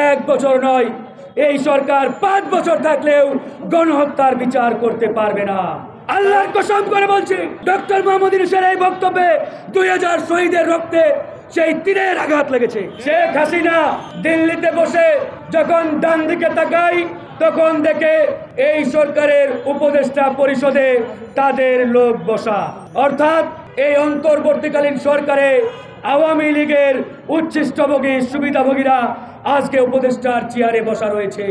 এক বছর নয়, এই সরকার 5 বছর থাকলেও গণহত্যার বিচার করতে পারবে না। আল্লাহর কসম করে বলছি, ডক্টর মোহাম্মদ ইউনূসের এই বক্তব্যে 2000 শহীদের রক্তে সেই তীরের আঘাত লেগেছে। শেখ হাসিনা দিল্লিতে বসে যখন ডান দিকে তাকাই, তখন দেখে এই সরকারের উপদেষ্টা পরিষদে তাদের লোক বসা, অর্থাৎ এই অন্তর্বর্তীকালীন সরকারে আওয়ামী লীগের উচ্ছিষ্টভোগী সুবিধাভোগীরা আজকে উপদেষ্টার চেয়ারে বসা রয়েছে।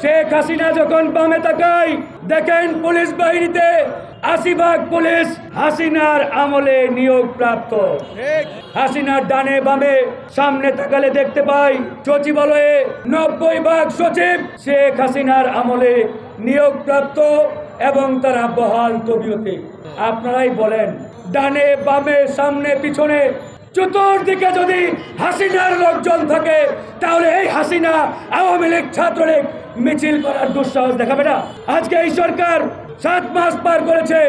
শেখ হাসিনা যখন বামে তাকায়, দেখেন পুলিশ বাহিনীতে 80% পুলিশ হাসিনার আমলে নিয়োগ প্রাপ্ত। হাসিনার ডানে বামে সামনে তাকালে দেখতে পাই সচিবালয়ে 90% সচিব শেখ হাসিনার আমলে নিয়োগ প্রাপ্ত এবং তারা বহাল তবিয়তে। আপনারাই বলেন, ডানে বামে সামনে পিছনে চতুর্দিকে যদি হাসিনার লোকজন থাকে, তাহলে এই হাসিনা আওয়ামী লীগ ছাত্রলীগ মিছিল করার দুঃসাহস দেখাবে না? আজকে এই সরকার 7 মাস পার করেছে,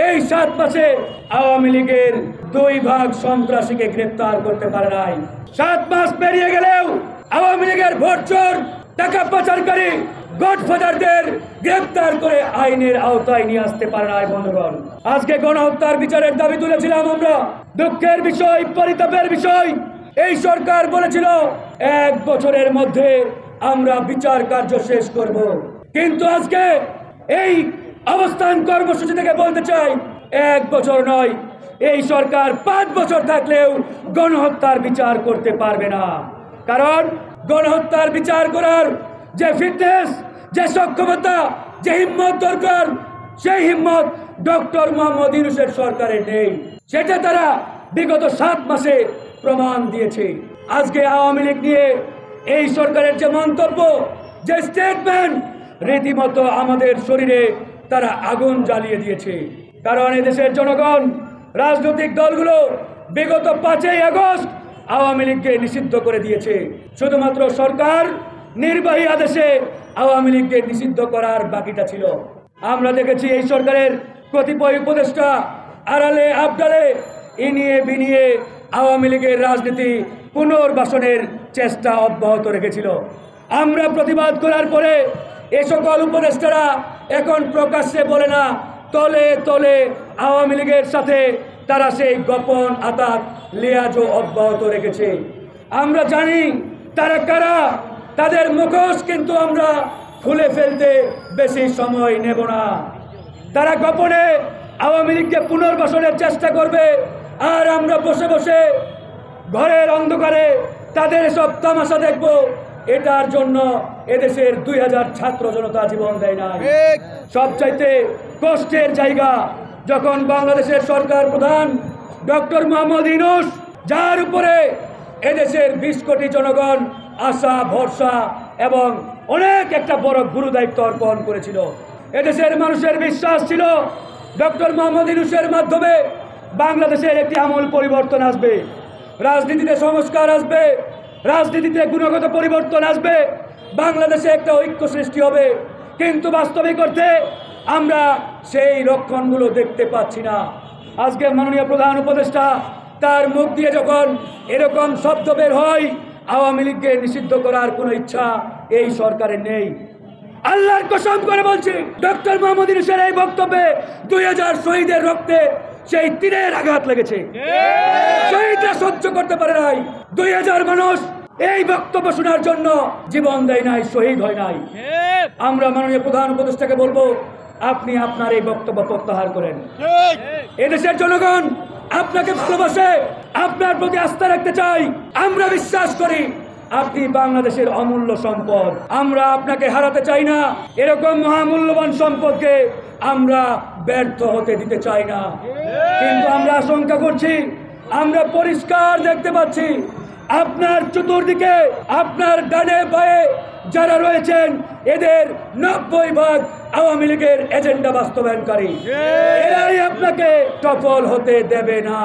এই 7 মাসে আওয়ামী লীগের 2 ভাগ সন্ত্রাসীকে গ্রেপ্তার করতে পারে নাই। 7 মাস পেরিয়ে গেলেও আওয়ামী লীগের ভোট চোর, টাকা পাচারকারী, গডফাদারদের গ্রেপ্তার করে আইনের আওতায় নিয়ে আসতে পারে নাই। বন্ধুগণ, আজকে গণহত্যার বিচারের দাবি তুলেছিলাম আমরা। দুঃখের বিষয়, পরিতাপের বিষয়, এই সরকার বলেছিল 1 বছরের মধ্যে আমরা বিচার কার্য শেষ করব, কিন্তু আজকে এই অবস্থান কর্মসূচি থেকে বলতে চাই, 1 বছর নয়, এই সরকার 5 বছর থাকলেও গণহত্যার বিচার করতে পারবে না। কারণ গণহত্যার বিচার করার যে ফিটনেস, যে সক্ষমতা, যে হিম্মত দরকার, সেই হিম্মত ডক্টর মোহাম্মদ ইউনূসের সরকারের নেই। সেটা তারা বিগত 7 মাসে প্রমাণ দিয়েছে। আজকে আওয়ামী লীগ নিয়ে এই সরকারের যে মন্তব্য, যে স্টেটমেন্ট, রীতিমতো আমাদের শরীরে তারা আগুন জ্বালিয়ে দিয়েছে। কারণ এদেশের জনগণ, রাজনৈতিক দলগুলো বিগত 5ই আগস্ট আওয়ামী লীগকে নিষিদ্ধ করে দিয়েছে। শুধুমাত্র সরকার নির্বাহী আদেশে আওয়ামী লীগকে নিষিদ্ধ করার বাকিটা ছিল। আমরা দেখেছি এই সরকারের কতিপয় উপদেষ্টা আড়ালে আবডালে ইনিয়ে বিনিয়ে আওয়ামী লীগের রাজনীতি পুনর্বাসনের চেষ্টা অব্যাহত রেখেছিল। আমরা প্রতিবাদ করার পরে এ সকল উপদেষ্টারা এখন প্রকাশ্যে বলে না, তলে তলে আওয়ামী লীগের সাথে তারা সেই গোপন আতাত লিয়াজও অব্যাহত রেখেছে। আমরা জানি তারা কারা, তাদের মুখোশ কিন্তু আমরা খুলে ফেলতে বেশি সময় নেব না। তারা গোপনে আওয়ামী লীগকে পুনর্বাসনের চেষ্টা করবে, আর আমরা বসে বসে ঘরের অন্ধকারে তাদের সব তামাশা দেখব। এটার জন্য এদেশের 2000 ছাত্র জনতা জীবন দেয় না। সবচাইতে কষ্টের জায়গা যখন বাংলাদেশের সরকার প্রধান ডক্টর মোহাম্মদ ইউনূস, যার উপরে এদেশের 20 কোটি জনগণ আশা ভরসা এবং অনেক একটা বড় গুরু দায়িত্ব অর্পণ করেছিল। এদেশের মানুষের বিশ্বাস ছিল ডক্টর মোহাম্মদ ইউনূসের মাধ্যমে বাংলাদেশের একটি আমূল পরিবর্তন আসবে, রাজনীতিতে সংস্কার আসবে, রাজনীতিতে গুণগত পরিবর্তন আসবে, বাংলাদেশে একটা ঐক্য সৃষ্টি হবে। কিন্তু বাস্তবিক অর্থে আমরা সেই লক্ষণগুলো দেখতে পাচ্ছি না। আজকে মাননীয় প্রধান উপদেষ্টা তার মুখ দিয়ে যখন এরকম শব্দ বের হয়, আওয়ামী লীগকে নিষিদ্ধ করার কোনো ইচ্ছা এই সরকারের নেই। আল্লাহর কসম করে বলছি, ডক্টর মোহাম্মদ ইউনূসের এই বক্তব্যে 2000 শহীদের রক্তে সেই তীরের আঘাত লেগেছে। শহীদরা সহ্য করতে পারে নাই। 2000 মানুষ এই বক্তব্য শোনার জন্য জীবন দেয় নাই, শহীদ হয় নাই। আমরা মাননীয় প্রধান উপদেষ্টাকে বলবো, আপনি আপনার এই বক্তব্য প্রত্যাহার করেন। এদেশের জনগণ আপনাকে ভালোবাসে, আপনার প্রতি আস্থা রাখতে চাই। আমরা বিশ্বাস করি আপনি বাংলাদেশের অমূল্য সম্পদ। আমরা আপনাকে হারাতে চাই না। এরকম মহামূল্যবান সম্পদকে আমরা ব্যর্থ হতে দিতে চাই না। কিন্তু আমরা আশঙ্কা করছি, আমরা পরিষ্কার দেখতে পাচ্ছি আপনার চতুর্দিকে, আপনার ডানে বায়ে যারা রয়েছেন, এদের 90% আওয়ামী লীগের এজেন্ডা বাস্তবায়নকারী। এরাই আপনাকে সফল হতে দেবে না।